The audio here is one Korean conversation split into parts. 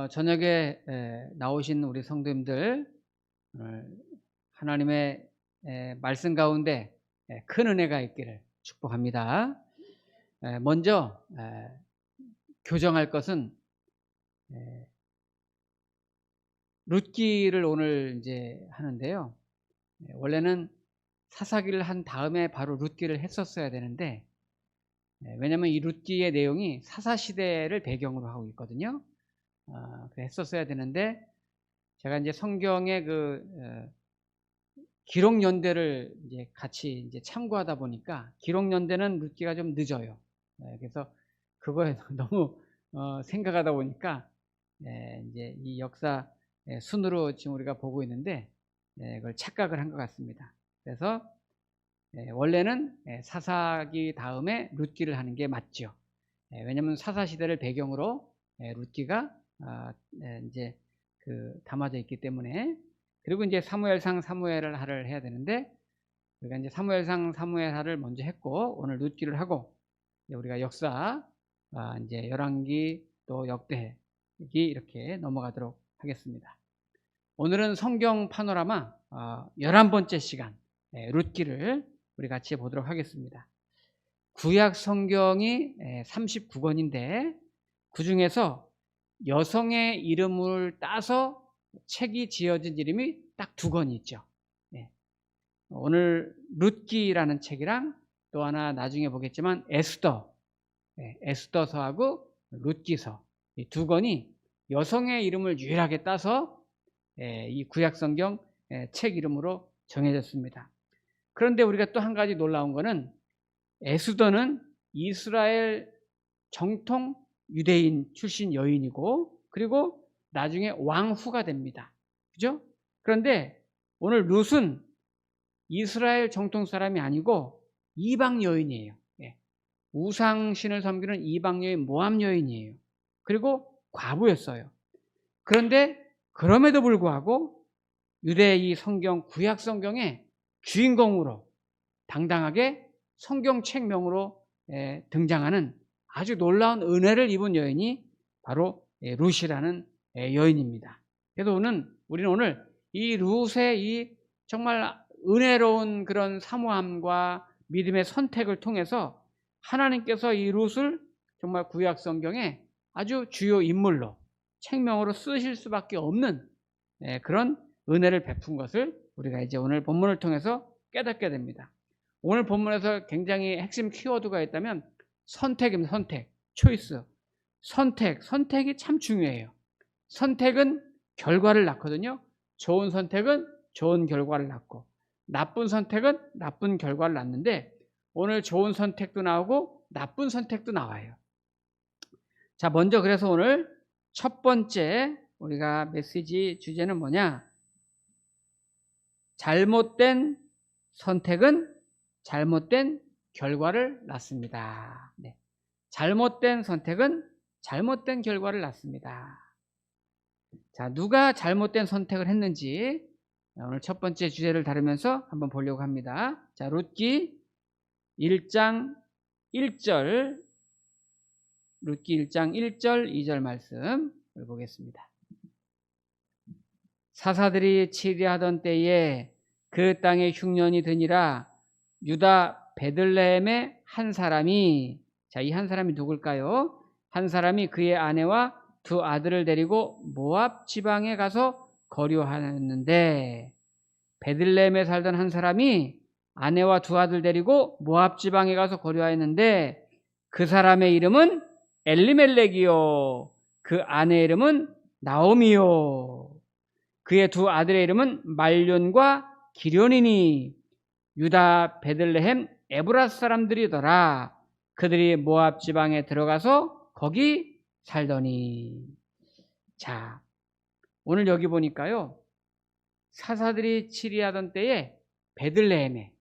저녁에 나오신 우리 성도님들, 오늘 하나님의 말씀 가운데 큰 은혜가 있기를 축복합니다. 먼저 교정할 것은 룻기를 오늘 이제 하는데요. 원래는 사사기를 한 다음에 바로 룻기를 했었어야 되는데, 왜냐하면 이 룻기의 내용이 사사 시대를 배경으로 하고 있거든요. 했었어야 되는데, 제가 이제 성경의 기록 연대를 이제 같이 이제 참고하다 보니까 기록 연대는 룻기가 좀 늦어요. 그래서 그거에 너무 생각하다 보니까 이제 이 역사 순으로 지금 우리가 보고 있는데, 그걸 착각을 한 것 같습니다. 그래서 원래는 사사기 다음에 룻기를 하는 게 맞죠. 왜냐하면 사사 시대를 배경으로 룻기가 이제 담아져 있기 때문에. 그리고 이제 사무엘상 사무엘하를 해야 되는데, 우리가 이제 사무엘상 사무엘하를 먼저 했고, 오늘 룻기를 하고, 우리가 역사 이제 열왕기 또 역대기 이렇게 넘어가도록 하겠습니다. 오늘은 성경 파노라마 11번째 시간 룻기를 우리 같이 보도록 하겠습니다. 구약 성경이 39권인데 그 중에서 여성의 이름을 따서 책이 지어진 이름이 딱 2권이 있죠. 오늘 룻기라는 책이랑 또 하나 나중에 보겠지만 에스더서하고 룻기서, 이 2권이 여성의 이름을 유일하게 따서 이 구약 성경 책 이름으로 정해졌습니다. 그런데 우리가 또 한 가지 놀라운 거는, 에스더는 이스라엘 정통 유대인 출신 여인이고, 그리고 나중에 왕후가 됩니다. 그죠? 그런데 오늘 룻은 이스라엘 정통 사람이 아니고 이방 여인이에요. 우상신을 섬기는 이방 여인, 모압 여인이에요. 그리고 과부였어요. 그런데 그럼에도 불구하고 유대 이 성경, 구약 성경의 주인공으로 당당하게 성경책명으로 등장하는 아주 놀라운 은혜를 입은 여인이 바로 룻이라는 여인입니다. 그래서 우리는 오늘 이 룻의 이 정말 은혜로운 그런 사모함과 믿음의 선택을 통해서 하나님께서 이 룻을 정말 구약 성경의 아주 주요 인물로 책명으로 쓰실 수밖에 없는 그런 은혜를 베푼 것을 우리가 이제 오늘 본문을 통해서 깨닫게 됩니다. 오늘 본문에서 굉장히 핵심 키워드가 있다면 선택입니다. 선택, 초이스. 선택이 참 중요해요. 선택은 결과를 낳거든요. 좋은 선택은 좋은 결과를 낳고, 나쁜 선택은 나쁜 결과를 낳는데, 오늘 좋은 선택도 나오고 나쁜 선택도 나와요. 자, 먼저 그래서 오늘 첫 번째 우리가 메시지 주제는 뭐냐? 잘못된 선택은 잘못된 결과를 낳습니다. 잘못된 선택은 잘못된 결과를 낳습니다. 자, 누가 잘못된 선택을 했는지 오늘 첫 번째 주제를 다루면서 한번 보려고 합니다. 자, 룻기 1장 1절, 룻기 1장 1절 2절 말씀을 보겠습니다. 사사들이 치리하던 때에 그 땅에 흉년이 드니라. 유다 베들레헴의 한 사람이, 자, 이 한 사람이 누굴까요? 한 사람이 그의 아내와 2 아들을 데리고 모압 지방에 가서 거류하였는데, 베들레헴에 살던 한 사람이 아내와 2 아들 데리고 모압 지방에 가서 거류하였는데, 그 사람의 이름은 엘리멜렉이요, 그 아내의 이름은 나오미요, 그의 2 아들의 이름은 말륜과 기련이니 유다 베들레헴 에브라스 사람들이더라. 그들이 모압 지방에 들어가서 거기 살더니. 자, 오늘 여기 보니까요, 사사들이 치리하던 때에 베들레헴에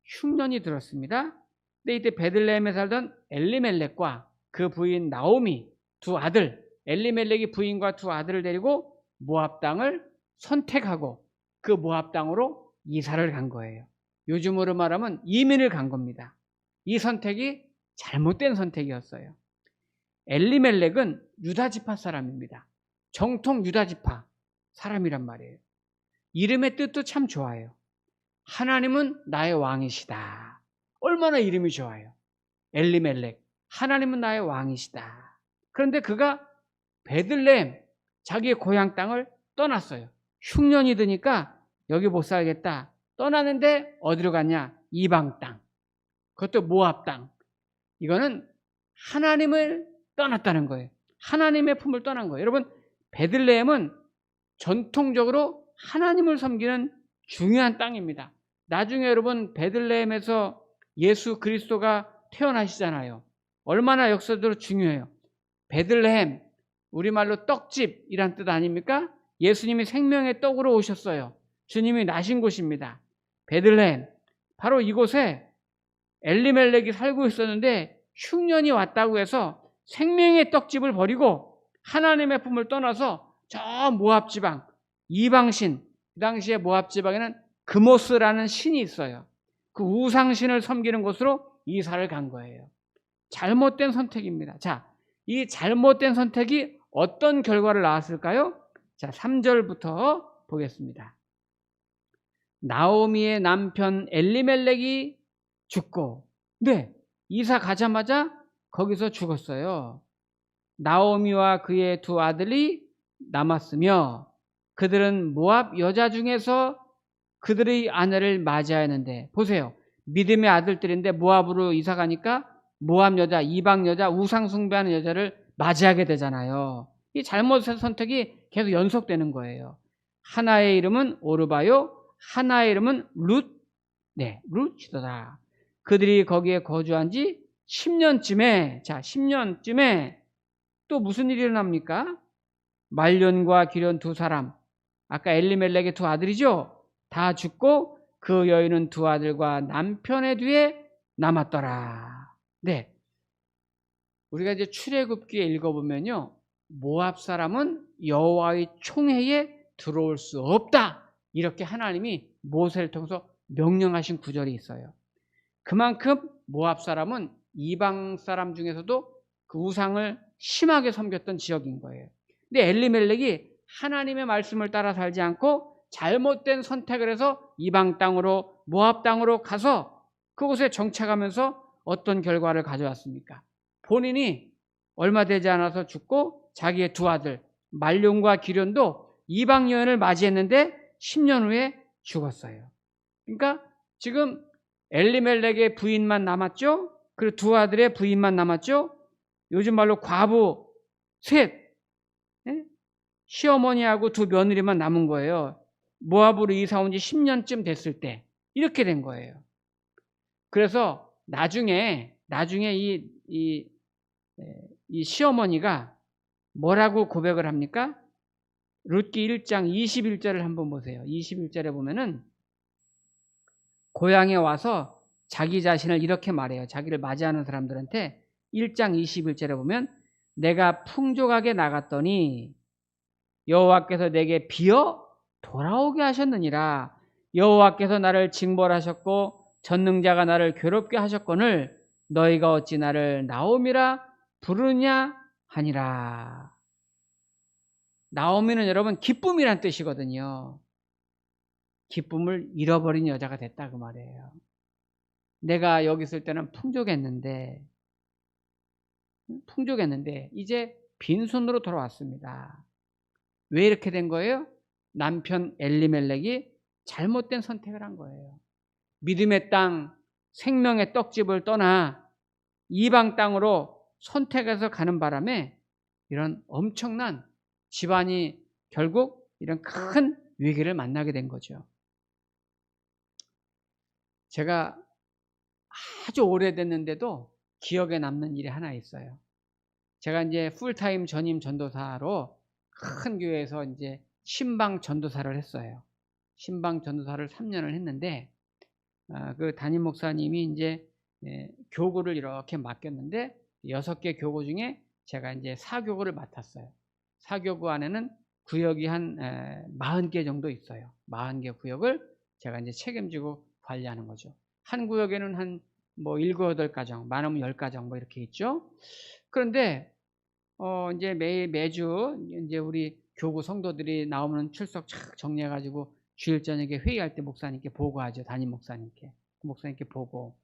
흉년이 들었습니다. 근데 이때 베들레헴에 살던 엘리멜렉과 그 부인 나오미 2 아들, 엘리멜렉이 부인과 2 아들을 데리고 모압 땅을 선택하고 그 모압 땅으로 이사를 간 거예요. 요즘으로 말하면 이민을 간 겁니다. 이 선택이 잘못된 선택이었어요. 엘리멜렉은 유다 지파 사람입니다. 정통 유다 지파 사람이란 말이에요. 이름의 뜻도 참 좋아요. 하나님은 나의 왕이시다. 얼마나 이름이 좋아요. 엘리멜렉, 하나님은 나의 왕이시다. 그런데 그가 베들레헴, 자기의 고향 땅을 떠났어요. 흉년이 드니까 여기 못 살겠다. 떠나는데 어디로 갔냐? 이방 땅. 그것도 모압 땅. 이거는 하나님을 떠났다는 거예요. 하나님의 품을 떠난 거예요. 여러분, 베들레헴은 전통적으로 하나님을 섬기는 중요한 땅입니다. 나중에 여러분 베들레헴에서 예수 그리스도가 태어나시잖아요. 얼마나 역사적으로 중요해요. 베들레헴, 우리말로 떡집이란 뜻 아닙니까? 예수님이 생명의 떡으로 오셨어요. 주님이 나신 곳입니다. 베들레헴, 바로 이곳에 엘리멜렉이 살고 있었는데 흉년이 왔다고 해서 생명의 떡집을 버리고 하나님의 품을 떠나서 저 모압 지방, 이방신, 그 당시에 모압 지방에는 그모스라는 신이 있어요. 그 우상신을 섬기는 곳으로 이사를 간 거예요. 잘못된 선택입니다. 자, 이 잘못된 선택이 어떤 결과를 낳았을까요? 자, 3절부터 보겠습니다. 나오미의 남편 엘리멜렉이 죽고, 네, 이사 가자마자 거기서 죽었어요. 나오미와 그의 두 아들이 남았으며 그들은 모압 여자 중에서 그들의 아내를 맞이하였는데, 보세요. 믿음의 아들들인데 모압으로 이사 가니까 모압 여자, 이방 여자, 우상 숭배하는 여자를 맞이하게 되잖아요. 이 잘못된 선택이 계속 연속되는 거예요. 하나의 이름은 오르바요, 하나의 이름은 룻, 네, 룻이더라. 그들이 거기에 거주한 지 10년쯤에, 자, 10년쯤에 또 무슨 일이 일어납니까? 말년과 기련 두 사람, 아까 엘리멜렉의 두 아들이죠? 다 죽고 그 여인은 두 아들과 남편의 뒤에 남았더라. 네. 우리가 이제 출애굽기에 읽어보면요, 모압 사람은 여호와의 총회에 들어올 수 없다. 이렇게 하나님이 모세를 통해서 명령하신 구절이 있어요. 그만큼 모압 사람은 이방 사람 중에서도 그 우상을 심하게 섬겼던 지역인 거예요. 근데 엘리멜렉이 하나님의 말씀을 따라 살지 않고 잘못된 선택을 해서 이방 땅으로, 모압 땅으로 가서 그곳에 정착하면서 어떤 결과를 가져왔습니까? 본인이 얼마 되지 않아서 죽고 자기의 두 아들 말론과 기련도 이방 여인을 맞이했는데 10년 후에 죽었어요. 그러니까 지금 엘리멜렉의 부인만 남았죠? 그리고 두 아들의 부인만 남았죠? 요즘 말로 과부 셋, 시어머니하고 두 며느리만 남은 거예요. 모압으로 이사 온 지 10년쯤 됐을 때 이렇게 된 거예요. 그래서 나중에 이 시어머니가 뭐라고 고백을 합니까? 룻기 1장 21절을 한번 보세요. 21절에 보면은 고향에 와서 자기 자신을 이렇게 말해요. 자기를 맞이하는 사람들한테 1장 21절에 보면 내가 풍족하게 나갔더니 여호와께서 내게 비어 돌아오게 하셨느니라. 여호와께서 나를 징벌하셨고 전능자가 나를 괴롭게 하셨거늘 너희가 어찌 나를 나오미라 부르냐 하니라. 나오미는 여러분 기쁨이란 뜻이거든요. 기쁨을 잃어버린 여자가 됐다 그 말이에요. 내가 여기 있을 때는 풍족했는데 이제 빈손으로 돌아왔습니다. 왜 이렇게 된 거예요? 남편 엘리멜렉이 잘못된 선택을 한 거예요. 믿음의 땅, 생명의 떡집을 떠나 이방 땅으로 선택해서 가는 바람에 이런 엄청난 집안이 결국 이런 큰 위기를 만나게 된 거죠. 제가 아주 오래됐는데도 기억에 남는 일이 하나 있어요. 제가 이제 풀타임 전임 전도사로 큰 교회에서 이제 신방 전도사를 했어요. 신방 전도사를 3년을 했는데, 그 담임 목사님이 이제 교구를 이렇게 맡겼는데 6개 교구 중에 제가 이제 4교구를 맡았어요. 4교구 안에는 구역이 한 40개 정도 있어요. 40개 구역을 제가 이제 책임지고 관리하는 거죠. 한 구역에는 한 뭐 7, 8가정, 많으면 10가정 뭐 이렇게 있죠. 그런데 이제 매주 이제 우리 교구 성도들이 나오면 출석 착 정리해가지고 주일 저녁에 회의할 때 목사님께 보고하죠. 담임 목사님께. 목사님께 보고.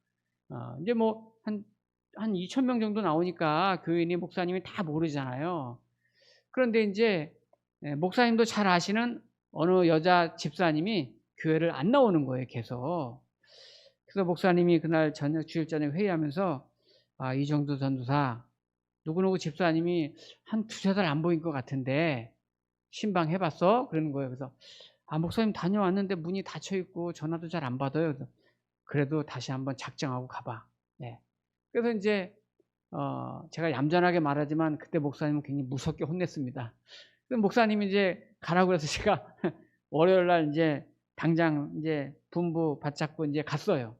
이제 뭐, 한 2,000명 정도 나오니까 교인이 목사님이 다 모르잖아요. 그런데 이제 목사님도 잘 아시는 어느 여자 집사님이 교회를 안 나오는 거예요, 계속. 그래서 목사님이 그날 주일 저녁 회의하면서, 이정도 전도사, 누구누구 집사님이 한 두세 달 안 보인 것 같은데, 신방 해봤어? 그러는 거예요. 그래서, 목사님 다녀왔는데 문이 닫혀 있고 전화도 잘 안 받아요. 그래도 다시 한번 작정하고 가봐. 네. 그래서 이제, 제가 얌전하게 말하지만 그때 목사님은 굉장히 무섭게 혼냈습니다. 그래서 목사님이 이제 가라고 해서 제가 월요일 날 이제 당장 이제 분부 받잡고 이제 갔어요.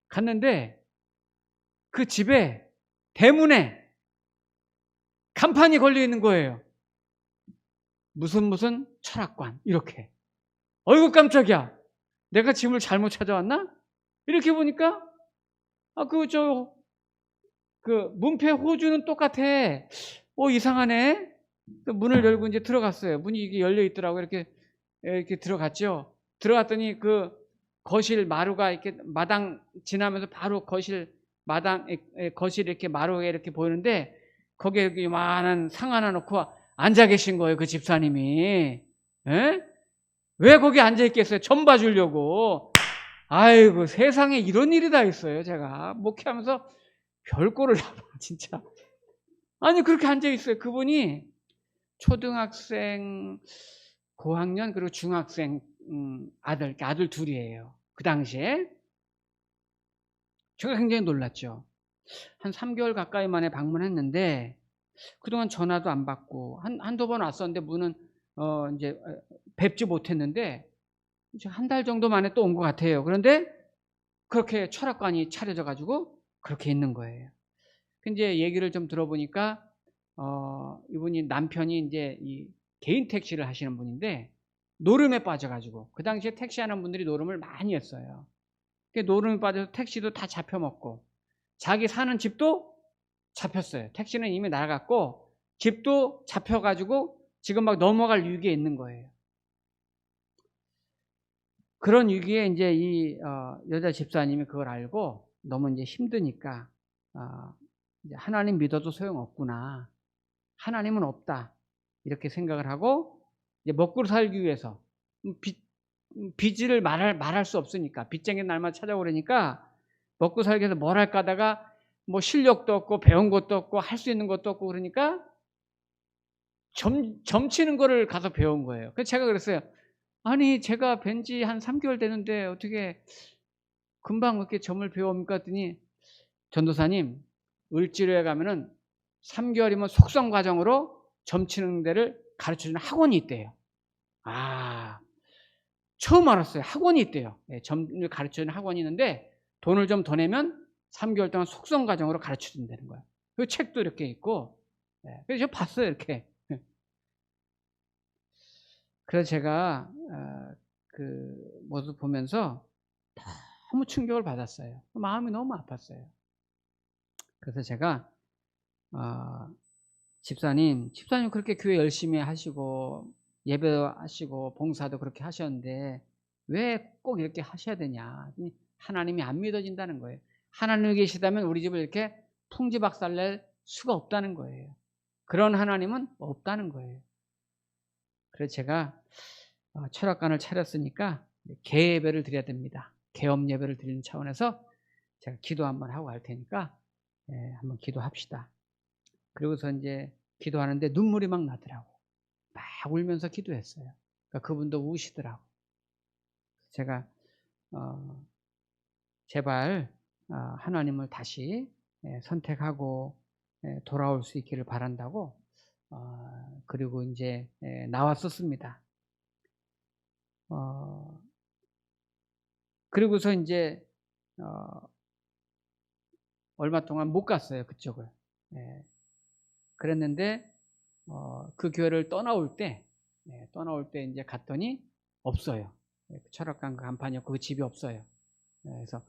갔는데 그 집에 대문에 간판이 걸려 있는 거예요. 무슨 철학관 이렇게. 어이구 깜짝이야. 내가 집을 잘못 찾아왔나? 이렇게 보니까 그 문패 호주는 똑같아. 이상하네. 문을 열고 이제 들어갔어요. 문이 이게 열려 있더라고. 이렇게 들어갔죠. 들어갔더니 그 거실 마루가 이렇게 마당 지나면서 바로 거실 이렇게 마루에 이렇게 보이는데 거기에 이렇게 요만한 상 하나 놓고 앉아 계신 거예요. 그 집사님이. 에? 왜 거기 앉아 있겠어요? 점 봐주려고. 아이고 세상에 이런 일이 다 있어요. 제가 목회하면서 별꼴을 다 봐, 진짜. 아니 그렇게 앉아 있어요. 그분이 초등학생 고학년 그리고 중학생 아들 둘이에요. 그 당시에. 제가 굉장히 놀랐죠. 한 3개월 가까이 만에 방문했는데 그동안 전화도 안 받고 한두 번 왔었는데 문은 이제 뵙지 못했는데 이제 한 달 정도 만에 또 온 것 같아요. 그런데 그렇게 철학관이 차려져 가지고 그렇게 있는 거예요. 이제 얘기를 좀 들어보니까 이분이 남편이 이제 이 개인 택시를 하시는 분인데 노름에 빠져가지고 그 당시에 택시하는 분들이 노름을 많이 했어요. 노름에 빠져서 택시도 다 잡혀먹고 자기 사는 집도 잡혔어요. 택시는 이미 나갔고 집도 잡혀가지고 지금 막 넘어갈 위기에 있는 거예요. 그런 위기에 이제 이 여자 집사님이 그걸 알고 너무 이제 힘드니까 이제 하나님 믿어도 소용없구나. 하나님은 없다. 이렇게 생각을 하고 이제 먹고 살기 위해서 빚을 말할 수 없으니까 빚쟁이 날만 찾아오려니까 먹고 살기 위해서 뭘 할까 하다가 뭐 실력도 없고 배운 것도 없고 할 수 있는 것도 없고 그러니까 점치는 거를 가서 배운 거예요. 그래서 제가 그랬어요. 아니 제가 뵌지 한 3개월 되는데 어떻게 금방 그렇게 점을 배웁니까? 했더니 전도사님 을지로에 가면은 3개월이면 속성 과정으로 점치는 데를 가르쳐주는 학원이 있대요. 처음 알았어요. 학원이 있대요. 점을 가르쳐주는 학원이 있는데 돈을 좀 더 내면 3개월 동안 속성 과정으로 가르쳐준다는 거예요. 그 책도 이렇게 있고. 그래서 제가 봤어요. 이렇게. 그래서 제가 그 모습 보면서 너무 충격을 받았어요. 마음이 너무 아팠어요. 그래서 제가 집사님 그렇게 교회 열심히 하시고 예배하시고 봉사도 그렇게 하셨는데 왜 꼭 이렇게 하셔야 되냐. 하나님이 안 믿어진다는 거예요. 하나님이 계시다면 우리 집을 이렇게 풍지박살낼 수가 없다는 거예요. 그런 하나님은 없다는 거예요. 그래서 제가 철학관을 차렸으니까 개예배를 드려야 됩니다. 개업 예배를 드리는 차원에서 제가 기도 한번 하고 갈 테니까 한번 기도합시다. 그리고서 이제 기도하는데 눈물이 막 나더라고. 막 울면서 기도했어요. 그러니까 그분도 우시더라고. 제가 제발 하나님을 다시 선택하고 돌아올 수 있기를 바란다고 그리고 이제 나왔었습니다. 그리고서 이제 얼마 동안 못 갔어요. 그쪽을. 그랬는데 그 교회를 떠나올 때 이제 갔더니 없어요. 철학관 그 간판이었고 그 집이 없어요. 그래서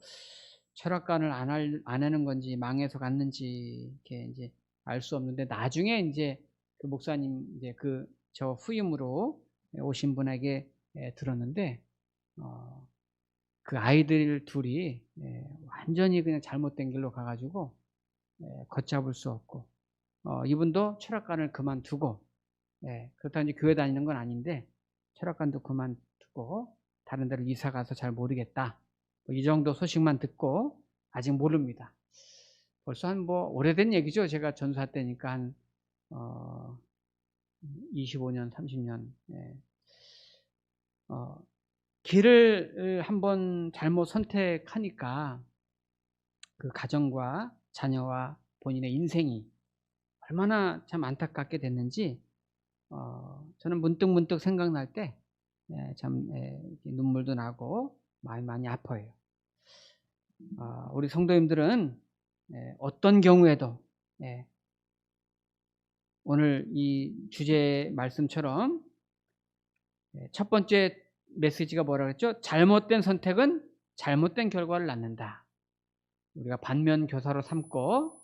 철학관을 안 하는 건지 망해서 갔는지 이렇게 이제 알 수 없는데 나중에 이제 그 목사님 이제 그 저 후임으로 오신 분에게 들었는데 그 아이들 둘이 완전히 그냥 잘못된 길로 가가지고 걷잡을 수 없고 이분도 철학관을 그만두고 그렇다고 이제 교회 다니는 건 아닌데 철학관도 그만두고 다른 데로 이사 가서 잘 모르겠다. 이 정도 소식만 듣고 아직 모릅니다. 벌써 한 오래된 얘기죠. 제가 전사 때니까 한 25년, 30년. 길을 한번 잘못 선택하니까 그 가정과 자녀와 본인의 인생이 얼마나 참 안타깝게 됐는지 저는 문득 생각날 때 참 눈물도 나고 마음이 많이 아파요. 우리 성도님들은 어떤 경우에도 오늘 이 주제 말씀처럼 첫 번째 메시지가 뭐라 그랬죠? 잘못된 선택은 잘못된 결과를 낳는다. 우리가 반면 교사로 삼고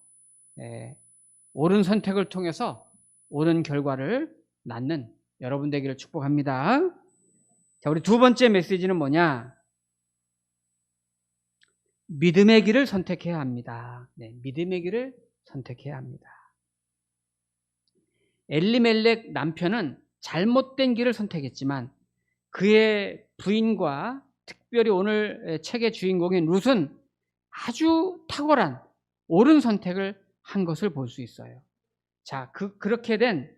옳은 선택을 통해서 옳은 결과를 낳는 여러분 되기를 축복합니다. 자, 우리 두 번째 메시지는 뭐냐? 믿음의 길을 선택해야 합니다. 믿음의 길을 선택해야 합니다. 엘리멜렉 남편은 잘못된 길을 선택했지만 그의 부인과 특별히 오늘 책의 주인공인 룻은 아주 탁월한 옳은 선택을 한 것을 볼 수 있어요. 자, 그렇게 된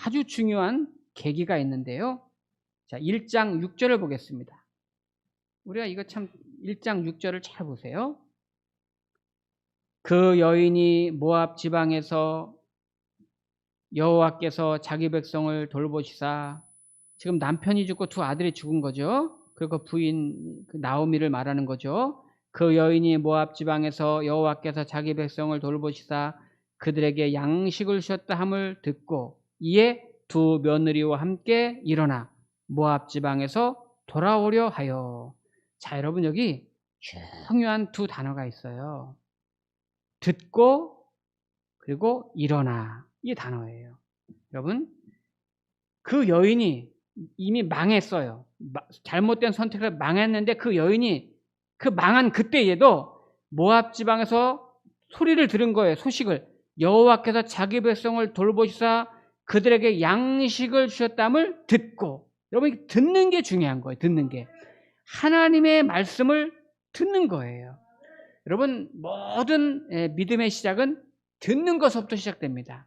아주 중요한 계기가 있는데요. 자, 1장 6절을 보겠습니다. 우리가 이거 참 1장 6절을 잘 보세요. 그 여인이 모압 지방에서 여호와께서 자기 백성을 돌보시사, 지금 남편이 죽고 두 아들이 죽은 거죠. 그리고 부인 나오미를 말하는 거죠. 그 여인이 모압 지방에서 여호와께서 자기 백성을 돌보시사 그들에게 양식을 주셨다 함을 듣고 이에 두 며느리와 함께 일어나 모압 지방에서 돌아오려 하여. 자, 여러분 여기 중요한 두 단어가 있어요. 듣고 그리고 일어나, 이 단어예요. 여러분, 그 여인이 이미 망했어요. 잘못된 선택을 망했는데 그 여인이 그 망한 그때에도 모압 지방에서 소리를 들은 거예요. 소식을. 여호와께서 자기 백성을 돌보시사 그들에게 양식을 주셨다함을 듣고. 여러분, 듣는 게 중요한 거예요. 듣는 게. 하나님의 말씀을 듣는 거예요. 여러분, 모든 믿음의 시작은 듣는 것부터 시작됩니다.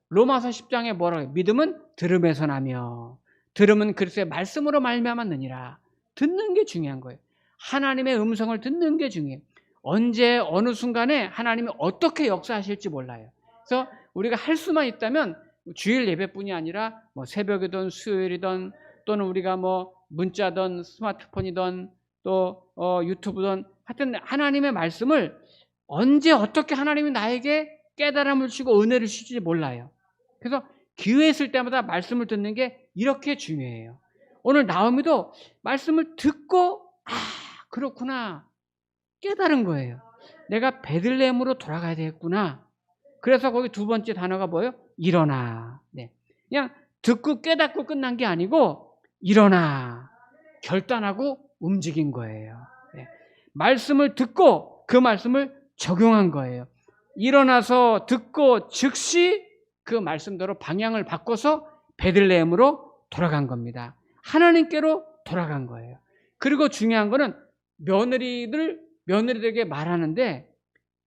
로마서 10장에 뭐라고 해요? 믿음은 들음에서 나며 들음은 그리스도의 말씀으로 말미암았느니라. 듣는 게 중요한 거예요. 하나님의 음성을 듣는 게 중요해요. 언제 어느 순간에 하나님이 어떻게 역사하실지 몰라요. 그래서 우리가 할 수만 있다면 주일 예배뿐이 아니라 새벽이든 수요일이든 또는 우리가 문자든 스마트폰이든 또 유튜브든 하여튼 하나님의 말씀을 언제 어떻게 하나님이 나에게 깨달음을 주시고 은혜를 주실지 몰라요. 그래서 기회 있을 때마다 말씀을 듣는 게 이렇게 중요해요. 오늘 나오미도 말씀을 듣고 그렇구나 깨달은 거예요. 내가 베들레헴으로 돌아가야 되겠구나. 그래서 거기 두 번째 단어가 뭐예요? 일어나. 그냥 듣고 깨닫고 끝난 게 아니고 일어나 결단하고 움직인 거예요. 말씀을 듣고 그 말씀을 적용한 거예요. 일어나서 듣고 즉시 그 말씀대로 방향을 바꿔서 베들레헴으로 돌아간 겁니다. 하나님께로 돌아간 거예요. 그리고 중요한 거는 며느리들에게 말하는데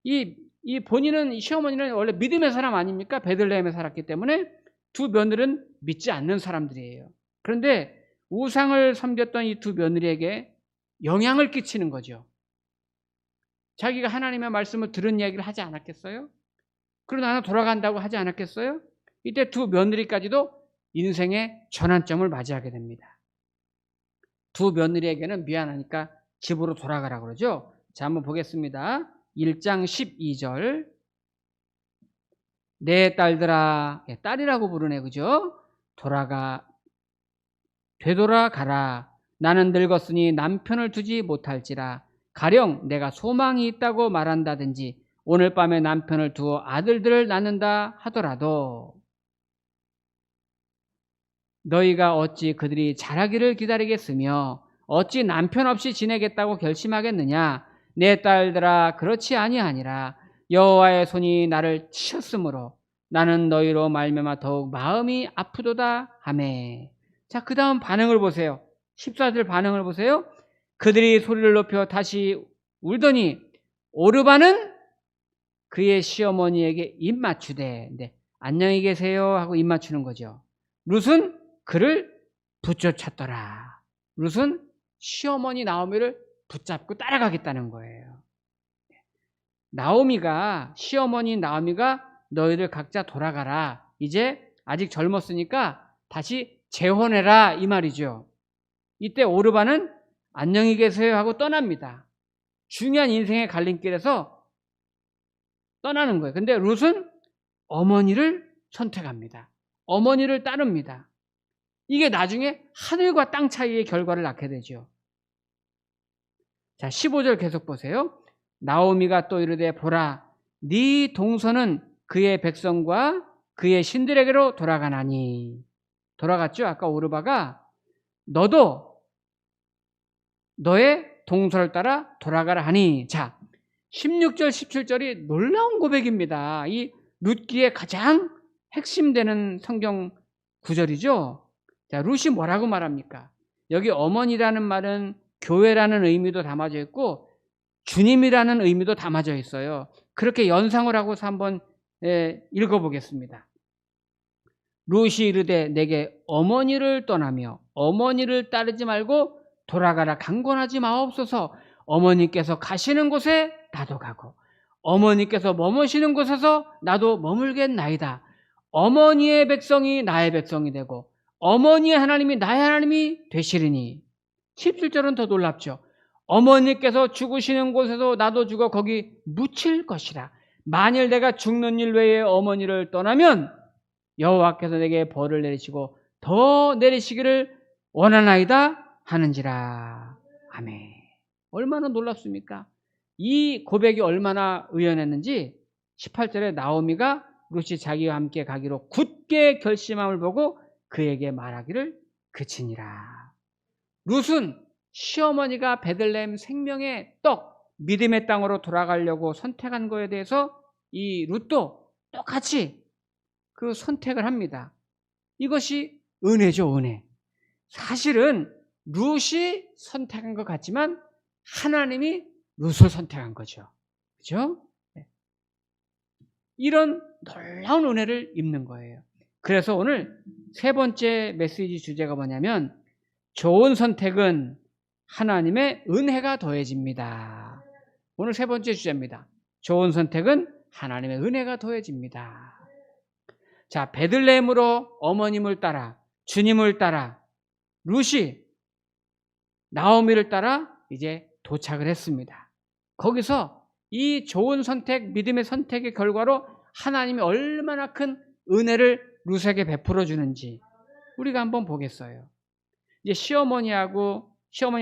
이 본인은, 이 시어머니는 원래 믿음의 사람 아닙니까? 베들레헴에 살았기 때문에 두 며느리는 믿지 않는 사람들이에요. 그런데 우상을 섬겼던 이 두 며느리에게 영향을 끼치는 거죠. 자기가 하나님의 말씀을 들은 이야기를 하지 않았겠어요? 그러고 나는 돌아간다고 하지 않았겠어요? 이때 두 며느리까지도 인생의 전환점을 맞이하게 됩니다. 두 며느리에게는 미안하니까 집으로 돌아가라고 그러죠. 자, 한번 보겠습니다. 1장 12절. 내 딸들아, 딸이라고 부르네, 그죠? 되돌아가라. 나는 늙었으니 남편을 두지 못할지라. 가령 내가 소망이 있다고 말한다든지 오늘 밤에 남편을 두어 아들들을 낳는다 하더라도. 너희가 어찌 그들이 자라기를 기다리겠으며 어찌 남편 없이 지내겠다고 결심하겠느냐. 내 딸들아, 그렇지 아니하니라. 여호와의 손이 나를 치셨으므로 나는 너희로 말미암아 더욱 마음이 아프도다 하매. 자, 그 다음 반응을 보세요. 14절 반응을 보세요. 그들이 소리를 높여 다시 울더니 오르바는 그의 시어머니에게 입 맞추되, 안녕히 계세요 하고 입 맞추는 거죠. 룻은 그를 붙여찼더라. 룻은 시어머니 나오미를 붙잡고 따라가겠다는 거예요. 시어머니 나오미가 너희들 각자 돌아가라. 이제 아직 젊었으니까 다시 재혼해라, 이 말이죠. 이때 오르바는 안녕히 계세요 하고 떠납니다. 중요한 인생의 갈림길에서 떠나는 거예요. 근데 룻은 어머니를 선택합니다. 어머니를 따릅니다. 이게 나중에 하늘과 땅 차이의 결과를 낳게 되죠. 자, 15절 계속 보세요. 나오미가 또 이르되 보라, 네 동서는 그의 백성과 그의 신들에게로 돌아가나니. 돌아갔죠. 아까 오르바가 너도 너의 동서를 따라 돌아가라 하니. 자, 16절 17절이 놀라운 고백입니다. 이 룻기의 가장 핵심되는 성경 구절이죠. 자, 룻이 뭐라고 말합니까? 여기 어머니라는 말은 교회라는 의미도 담아져 있고 주님이라는 의미도 담아져 있어요. 그렇게 연상을 하고서 한번 읽어보겠습니다. 룻이 이르되 내게 어머니를 떠나며 어머니를 따르지 말고 돌아가라 강권하지 마옵소서. 어머니께서 가시는 곳에 나도 가고 어머니께서 머무시는 곳에서 나도 머물겠나이다. 어머니의 백성이 나의 백성이 되고 어머니의 하나님이 나의 하나님이 되시리니. 17절은 더 놀랍죠. 어머니께서 죽으시는 곳에서 나도 죽어 거기 묻힐 것이라. 만일 내가 죽는 일 외에 어머니를 떠나면 여호와께서 내게 벌을 내리시고 더 내리시기를 원하나이다 하는지라. 아멘. 얼마나 놀랍습니까? 이 고백이 얼마나 의연했는지 18절에 나오미가 룻이 자기와 함께 가기로 굳게 결심함을 보고 그에게 말하기를 그치니라. 룻은 시어머니가 베들레헴 생명의 떡, 믿음의 땅으로 돌아가려고 선택한 거에 대해서 이 룻도 똑같이 그 선택을 합니다. 이것이 은혜죠, 은혜. 사실은 룻이 선택한 것 같지만 하나님이 룻을 선택한 거죠. 그죠? 이런 놀라운 은혜를 입는 거예요. 그래서 오늘 세 번째 메시지 주제가 뭐냐면 좋은 선택은 하나님의 은혜가 더해집니다. 오늘 세 번째 주제입니다. 좋은 선택은 하나님의 은혜가 더해집니다. 자, 베들레헴으로 어머님을 따라 주님을 따라 룻이 나오미를 따라 이제 도착을 했습니다. 거기서 이 좋은 선택, 믿음의 선택의 결과로 하나님이 얼마나 큰 은혜를 룻에게 베풀어 주는지 우리가 한번 보겠어요. 이제 시어머니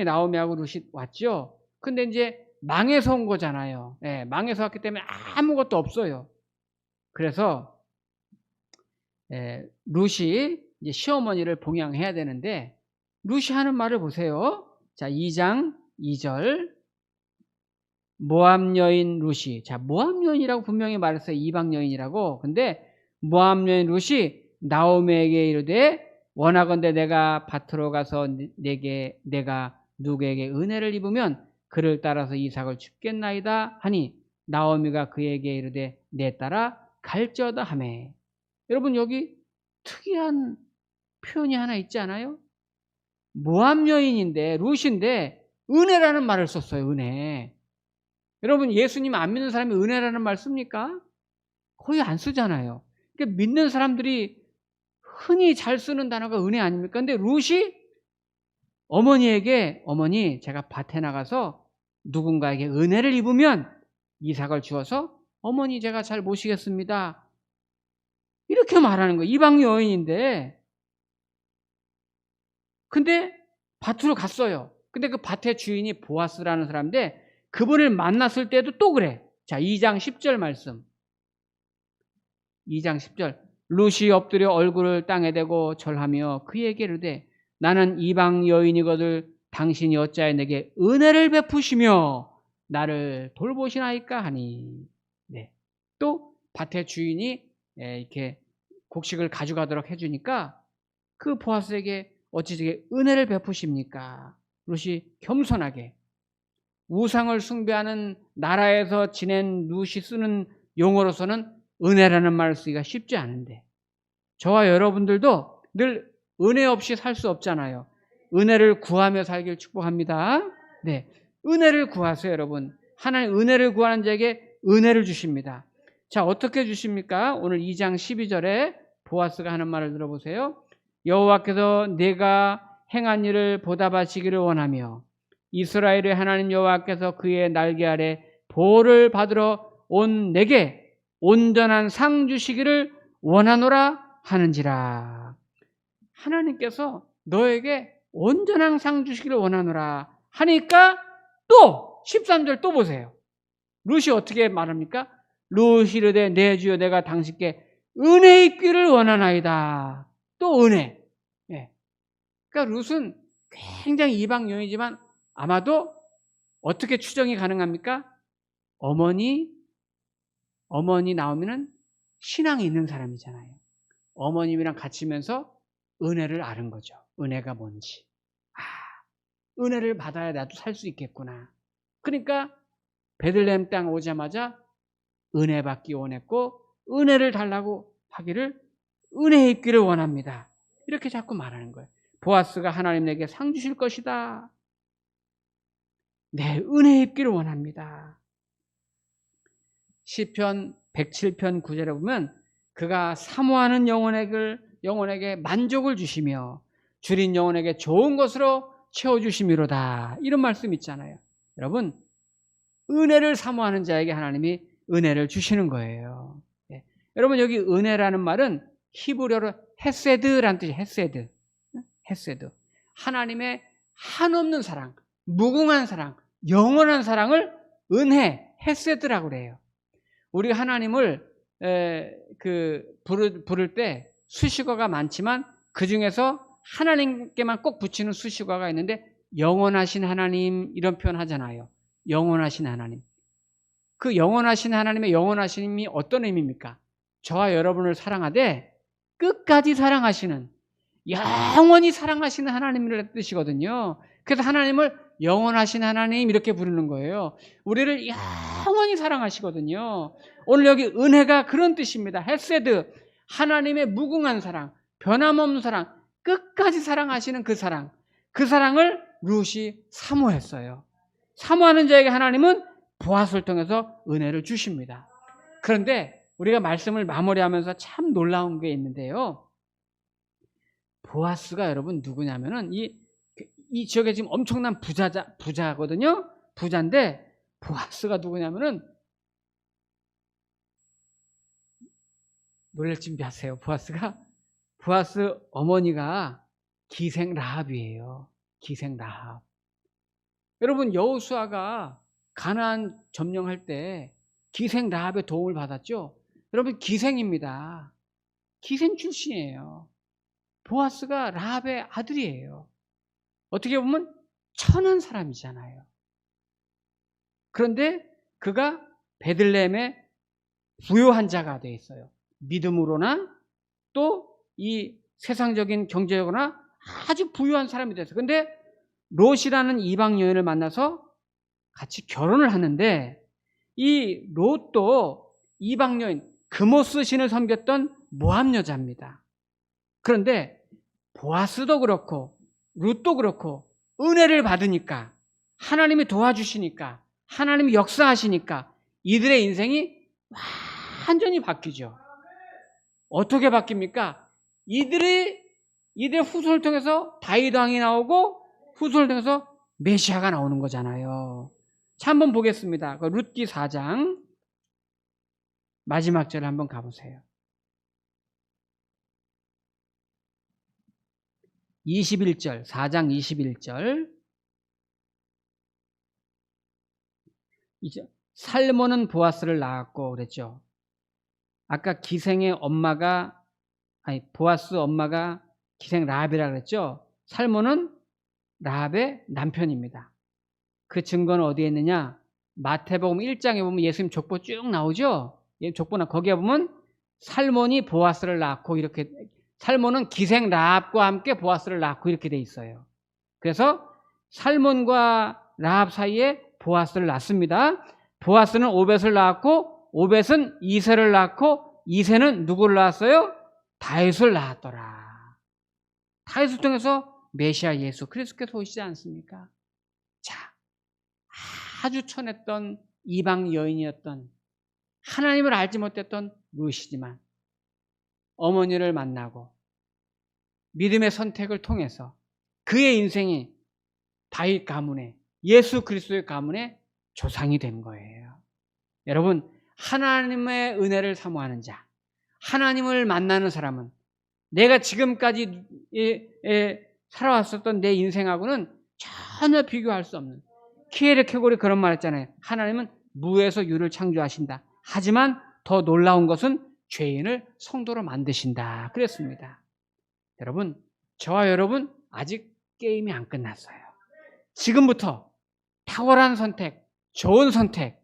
나오미하고 룻이 왔죠. 근데 이제 망해서 온 거잖아요. 망해서 왔기 때문에 아무것도 없어요. 그래서 룻이 이제 시어머니를 봉양해야 되는데 룻이 하는 말을 보세요. 자, 2장 2절. 모압 여인 룻이, 자, 모압 여인이라고 분명히 말했어요. 이방 여인이라고. 근데 모압 여인 룻이 나오미에게 이르되 원하건대 내가 밭으로 가서 내가 누구에게 은혜를 입으면 그를 따라서 이삭을 줍겠나이다 하니 나오미가 그에게 이르되 내 따라 갈지어다 하매. 여러분, 여기 특이한 표현이 하나 있지 않아요? 모압 여인인데 룻인데 은혜라는 말을 썼어요. 은혜. 여러분, 예수님 안 믿는 사람이 은혜라는 말 씁니까? 거의 안 쓰잖아요. 그러니까 믿는 사람들이 흔히 잘 쓰는 단어가 은혜 아닙니까? 근데 룻이 어머니에게 어머니 제가 밭에 나가서 누군가에게 은혜를 입으면 이삭을 주어서 어머니 제가 잘 모시겠습니다. 이렇게 말하는 거예요. 이방 여인인데. 근데 밭으로 갔어요. 근데 그 밭의 주인이 보아스라는 사람인데 그분을 만났을 때도 또 그래. 자, 2장 10절 말씀. 2장 10절. 룻이 엎드려 얼굴을 땅에 대고 절하며 그에게 이르되 나는 이방 여인이거늘 당신이 어찌하여 내게 은혜를 베푸시며 나를 돌보시나이까 하니. 네. 또 밭의 주인이 이렇게 곡식을 가져가도록 해주니까 그 보아스에게 어찌 저게 은혜를 베푸십니까? 룻이 겸손하게 우상을 숭배하는 나라에서 지낸 룻이 쓰는 용어로서는 은혜라는 말을 쓰기가 쉽지 않은데 저와 여러분들도 늘 은혜 없이 살 수 없잖아요. 은혜를 구하며 살길 축복합니다. 네, 은혜를 구하세요, 여러분. 하나님 은혜를 구하는 자에게 은혜를 주십니다. 자, 어떻게 주십니까? 오늘 2장 12절에 보아스가 하는 말을 들어보세요. 여호와께서 내가 행한 일을 보답하시기를 원하며 이스라엘의 하나님 여호와께서 그의 날개 아래 보호를 받으러 온 내게 온전한 상 주시기를 원하노라 하는지라. 하나님께서 너에게 온전한 상 주시기를 원하노라 하니까 또 13절 또 보세요. 룻이 어떻게 말합니까? 룻이 이르되 내 주여 내가 당신께 은혜 있기를 원하나이다. 또 은혜. 예. 그러니까 룻은 굉장히 이방 여인이지만 아마도 어떻게 추정이 가능합니까? 어머니 나오면은 신앙이 있는 사람이잖아요. 어머님이랑 같이면서 은혜를 아는 거죠. 은혜가 뭔지. 은혜를 받아야 나도 살 수 있겠구나. 그러니까 베들레헴 땅 오자마자 은혜 받기 원했고 은혜를 달라고 하기를 은혜 입기를 원합니다. 이렇게 자꾸 말하는 거예요. 보아스가 하나님 내게 상 주실 것이다. 네, 은혜 입기를 원합니다. 시편 107편 9절에 보면 그가 사모하는 영혼에게 만족을 주시며 줄인 영혼에게 좋은 것으로 채워주심이로다. 이런 말씀 있잖아요. 여러분, 은혜를 사모하는 자에게 하나님이 은혜를 주시는 거예요. 네. 여러분, 여기 은혜라는 말은 히브리어로 헤세드라는 뜻이에요. 헤세드. 하나님의 한없는 사랑, 무궁한 사랑, 영원한 사랑을 은혜, 헤세드라고 그래요. 우리 하나님을 부를 때 수식어가 많지만 그 중에서 하나님께만 꼭 붙이는 수식어가 있는데 영원하신 하나님 이런 표현 하잖아요. 영원하신 하나님. 그 영원하신 하나님의 영원하심이 어떤 의미입니까? 저와 여러분을 사랑하되 끝까지 사랑하시는, 영원히 사랑하시는 하나님이라는 뜻이거든요. 그래서 하나님을 영원하신 하나님 이렇게 부르는 거예요. 우리를 영원히 사랑하시거든요. 오늘 여기 은혜가 그런 뜻입니다. 헤세드, 하나님의 무궁한 사랑, 변함없는 사랑, 끝까지 사랑하시는 그 사랑, 그 사랑을 룻이 사모했어요. 사모하는 자에게 하나님은 보아스를 통해서 은혜를 주십니다. 그런데 우리가 말씀을 마무리하면서 참 놀라운 게 있는데요. 보아스가 여러분 누구냐면은 이 지역에 지금 엄청난 부자거든요. 부자인데 보아스가 누구냐면은 놀랄 준비하세요. 보아스 어머니가 기생 라합이에요. 기생 라합. 여러분 여호수아가 가나안 점령할 때 기생 라합의 도움을 받았죠. 여러분 기생입니다. 기생 출신이에요. 보아스가 라합의 아들이에요. 어떻게 보면 천한 사람이잖아요. 그런데 그가 베들레헴의 부요한 자가 되어 있어요. 믿음으로나 또 이 세상적인 경제적으로나 아주 부유한 사람이 됐어요. 그런데 롯이라는 이방 여인을 만나서 같이 결혼을 하는데 이 롯도 이방 여인 그모스 신을 섬겼던 모압 여자입니다. 그런데 보아스도 그렇고 룻도 그렇고 은혜를 받으니까 하나님이 도와주시니까 하나님이 역사하시니까 이들의 인생이 완전히 바뀌죠. 어떻게 바뀝니까? 이들의 후손을 통해서 다윗 왕이 나오고 후손을 통해서 메시아가 나오는 거잖아요. 자, 한번 보겠습니다. 룻기 4장 마지막 절을 한번 가보세요. 21절, 4장 21절. 이제 살몬은 보아스를 낳았고 그랬죠. 아까 기생의 엄마가 보아스 엄마가 기생 라합이라 그랬죠. 살몬은 라합의 남편입니다. 그 증거는 어디에 있느냐? 마태복음 1장에 보면 예수님 족보 쭉 나오죠. 족보나 거기에 보면 살몬이 보아스를 낳고 이렇게, 살몬은 기생 라합과 함께 보아스를 낳고 이렇게 돼 있어요. 그래서 살몬과 라합 사이에 보아스를 낳습니다. 보아스는 오벳을 낳았고 오벳은 이새를 낳고 이새는 누구를 낳았어요? 다윗을 낳았더라. 다윗을 통해서 메시아 예수 그리스도께서 오시지 않습니까? 자, 아주 천했던 이방 여인이었던, 하나님을 알지 못했던 루시지만 어머니를 만나고 믿음의 선택을 통해서 그의 인생이 다윗 가문의, 예수 그리스도의 가문의 조상이 된 거예요. 여러분, 하나님의 은혜를 사모하는 자, 하나님을 만나는 사람은 내가 지금까지 살아왔었던 내 인생하고는 전혀 비교할 수 없는, 키에르케고르 그런 말 했잖아요. 하나님은 무에서 유를 창조하신다. 하지만 더 놀라운 것은 죄인을 성도로 만드신다. 그랬습니다. 여러분, 저와 여러분 아직 게임이 안 끝났어요. 지금부터 탁월한 선택, 좋은 선택,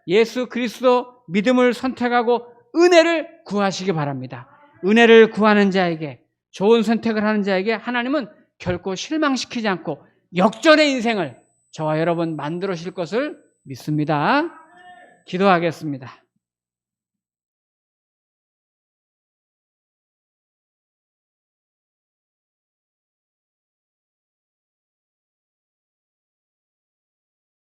예수 그리스도 믿음을 선택하고 은혜를 구하시기 바랍니다. 은혜를 구하는 자에게, 좋은 선택을 하는 자에게 하나님은 결코 실망시키지 않고 역전의 인생을 저와 여러분 만들어 주실 것을 믿습니다. 기도하겠습니다.